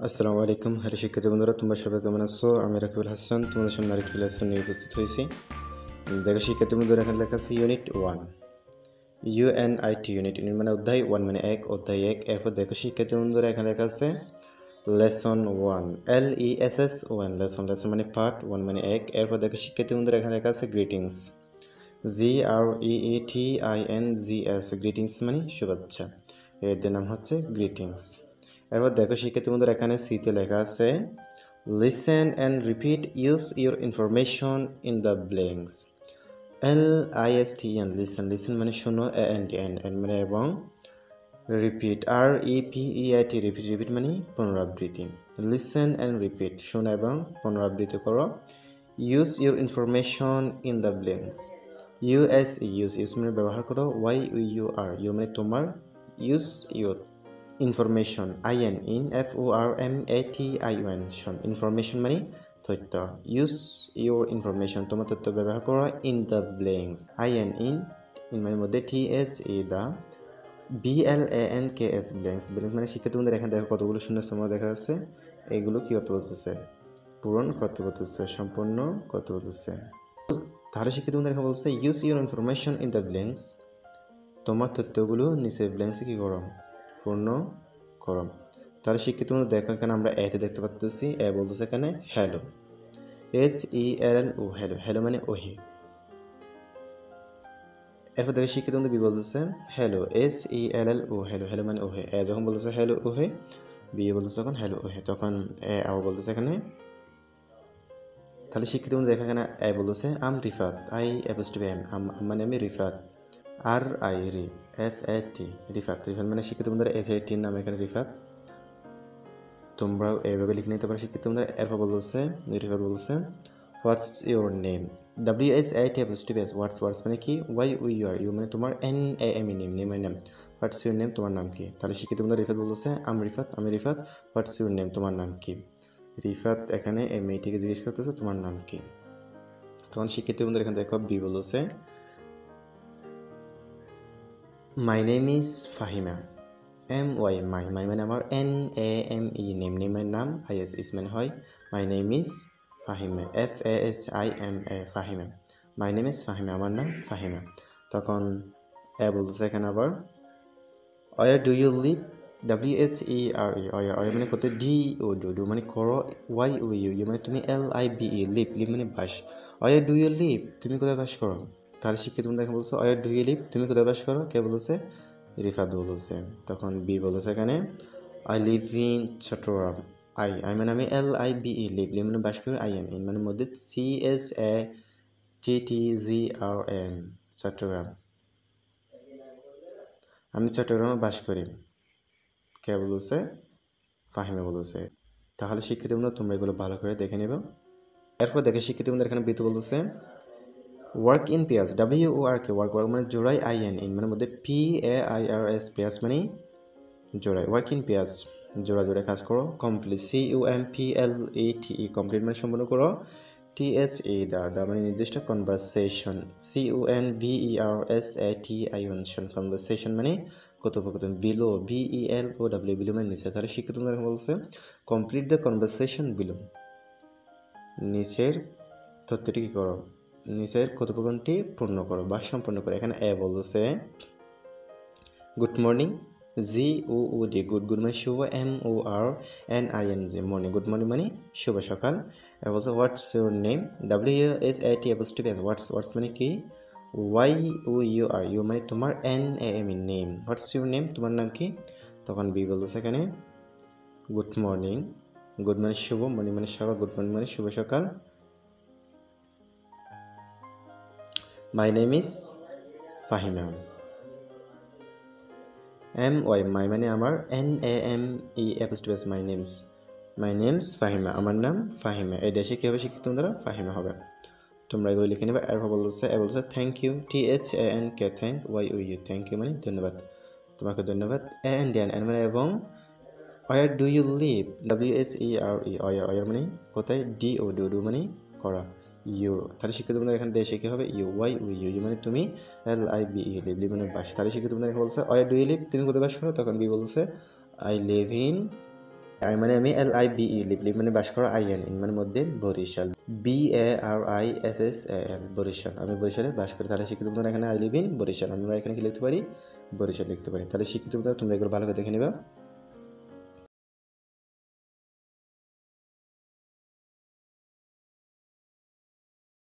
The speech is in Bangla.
আসসালামু আলাইকুম হ্যালো শিক্ষার্থী বন্ধুরা, তোমরা সবাই কেমন আছো? আমি রাকিবুল হাসান তোমাদের সামনে আরেকটি লেসন নিয়ে উপস্থিত হয়েছি। দেখো শিক্ষার্থী বন্ধুরা, এখানে লেখা আছে ইউনিট 1 ইউএনআইটি ইউনিট মানে অধ্যায় 1 মানে 1 অধ্যায় 1। এরপর দেখো শিক্ষার্থী বন্ধুরা, এখানে লেখা আছে লেসন 1 LESS 1 লেসন মানে পার্ট 1 মানে 1। এরপর দেখো শিক্ষার্থী বন্ধুরা, এখানে লেখা আছে গ্রিটিংস GREETINGS গ্রিটিংস মানে শুভেচ্ছা। এর নাম হচ্ছে গ্রিটিংস। এরপর দেখো শিক্ষার্থী বন্ধুরা, এখানে সিতে লেখা আছে listen and repeat use your information in the blanks. LISTEN listen মানে শোনো, এন্ড মানে এবং, রিপিট REPEAT রিপিট মানে পুনরাবৃত্তি। লিসেন অ্যান্ড রিপিট শোনো এবং পুনরাবৃত্তি করো। Use your information in the blanks. Use মানে ব্যবহার করো। ইউ মানে তোমার। Use your information INFORMATION information মানে তথ্য। ইউজ ইউর ইনফরমেশন তোমার তথ্য ব্যবহার করো। ইন দ্য ব্ল্যাঙ্কস ইন মানে মধ্যে THE দা BLANKS ব্ল্যাঙ্কস মানে শিক্ষার্থী বন্ধুরা, এখানে দেখো কতগুলো শূন্যস্থান দেখা যাচ্ছে। এগুলো কি করতে বলতেছে? পূরণ করতে বলতেছে, সম্পূর্ণ করতে বলতেছে। তাহলে শিক্ষার্থী বন্ধুরা, এখানে বলছে use your information in the blanks, তোমার তথ্যগুলো নিচের ব্ল্যাঙ্কসে কী করো? পূর্ণ করো। তাহলে শিক্ষার্থী বন্ধু দেখো, এখানে আমরা এতে দেখতে পাচ্ছি এ বলতেছে এখানে হ্যালো, HELLO হ্যালো। হ্যালো মানে ওহে। এরপর দেখো শিক্ষার্থী বন্ধু বি বলতেছে হ্যালো, HELLO হ্যালো। হ্যালো মানে ওহে। এ যখন বলতেছে হ্যালো ওহে, বি বলতেছে তখন হ্যালো ওহে, তখন এ আবার বলতেছে এখানে। তাহলে শিক্ষার্থী বন্ধু দেখো, এখানে এ বলতেছে আম রিফাত, আম মানে আমি রিফাত, RIFAT রিফাত মানে শিক্ষিত বন্ধুরা এর নাম এখানে রিফাত। তোমরাও এইভাবে লিখে নিতে পারো শিক্ষিত বন্ধুরা। এরপর বলছে রিফাত বলছে হোয়াটস ইউর নেম, WSAT হোয়াটস মানে কি, ইউ মানে তোমার, NAM name. What's your name তোমার নাম কি? তাহলে শিক্ষিত বন্ধুরা রিফাত বলছে আমি রিফাত। হোয়াটস ইউর নেম তোমার নাম কি? রিফাত এখানে এই মেয়েটিকে জিজ্ঞেস করতেছে তোমার নাম কি। তখন শিক্ষিত বন্ধুরা এখানে দেখো বি বলছে my name is Fahima. MY my মানে আমার, NAME নেমের নাম, IS মানে হয়। My name is Fahima, FAHIMA Fahima. My name is Fahima আমার নাম ফাহিমা। তখন এ বলতেছে এখানে আবার where do you live, WHERE where মানে করতে, ডু মানে করো, ইউ মানে তুমি, LIVE লিভ মানে বাস। ওয়ার ডু ইউ লিভ তুমি কোথায় বাস করো? তাহলে শিক্ষিত বন্ধু এখানে বলছে ওয়ার ডু ইউ লিভ তুমি কোথায় বাস করো? কে বলেছে? রিফাত বলেছে। তখন বি বলেছে এখানে I live in Chittagong. I মানে আমি, LIVE লিভ মানে বাস করি। IN মানে মধ্যে CHATTGRAM চট্টগ্রাম, আমি চট্টগ্রামে বাস করি। কে বলেছে? ফাহিমা বলেছে। তাহলে শিক্ষিত বন্ধু তোমরা এগুলো ভালো করে দেখে নেবে। এরপর দেখে শিক্ষিত বন্ধু এখানে বিতু বলতেছে work in pairs, WORK work মানে জোড়াই, IN মানে মধ্যে PAIRS পেয়ার্স মানে জোড়াই। ওয়ার্ক ইন পেয়ার্স জোড়া কাজ করো। কমপ্লিট, COMPLETE কমপ্লিট মানে সম্পূর্ণ করো। THE দা মানে নির্দিষ্ট। কনভারসেশন, CONVERSATION কনভারসেশন মানে কথোপকথন। বিলো, BELOW বিলো মানে নিচে। তাহলে শিক্ষিত তোমরা বলছে কমপ্লিট দ্য কনভারসেশন বিলো, নিচের তথ্যটি কী করো? নিচের কথোপকথনটি পূর্ণ করো বা সম্পূর্ণ করো। এখানে এ বলছে গুড মর্নিং, GOOD গুড মানে শুভ, MORNING মর্নিং, গুড মর্নিং মানে শুভ সকাল। এবার বলছে হোয়াটস ইউর নেম, WSAT হোয়াটস মানে কি, ইউ মানে তোমার, NAME name. What's your name তোমার নাম কি? তখন বি বলছে এখানে গুড মর্নিং, গুড মানে শুভ, মর্নিং মানে সকাল, গুড মর্নিং মানে শুভ সকাল। মাই name is Fahima. MY my মানে আমার, NAME মাই নেমস ফাহিমা আমার নাম ফাহিমা। এই দেশে কী হবে শিক্ষিত তোমরা? ফাহিমা হবে। তোমরা এগুলো লিখে নেবে। এরপর বলছে thank you, THANK thank, YOU thank you মানে ধন্যবাদ, তোমাকে ধন্যবাদ। এন মানে এবং। Where do you live, WHERE মানে কোথায়, DO মানে করা। ইউ তাহলে শিক্ষিত বন্ধুরা এখানে দেশে কী হবে? ইউ মানে তুমি, LIVE লিভ মানে বাস। তাহলে শিক্ষিত বন্ধুরা এখানে বলছে ওয়ার ডু ইউ লিভ তুমি কোথায় বাস করো? তখন বি বলছে আই লিভ ইন আই মানে আমি LIVE লিভ মানে বাস করা IN ইন মানে মধ্যে বরিশাল BARISSAL বরিশাল আমি বরিশালে বাস করি তাহলে শিক্ষিত বন্ধুরা এখানে আই লিভ ইন বরিশাল আমরা এখানে কি লিখতে পারি বরিশাল লিখতে পারি তাহলে শিক্ষিত বন্ধুরা তোমরা এগুলো ভালো করে দেখে নিবা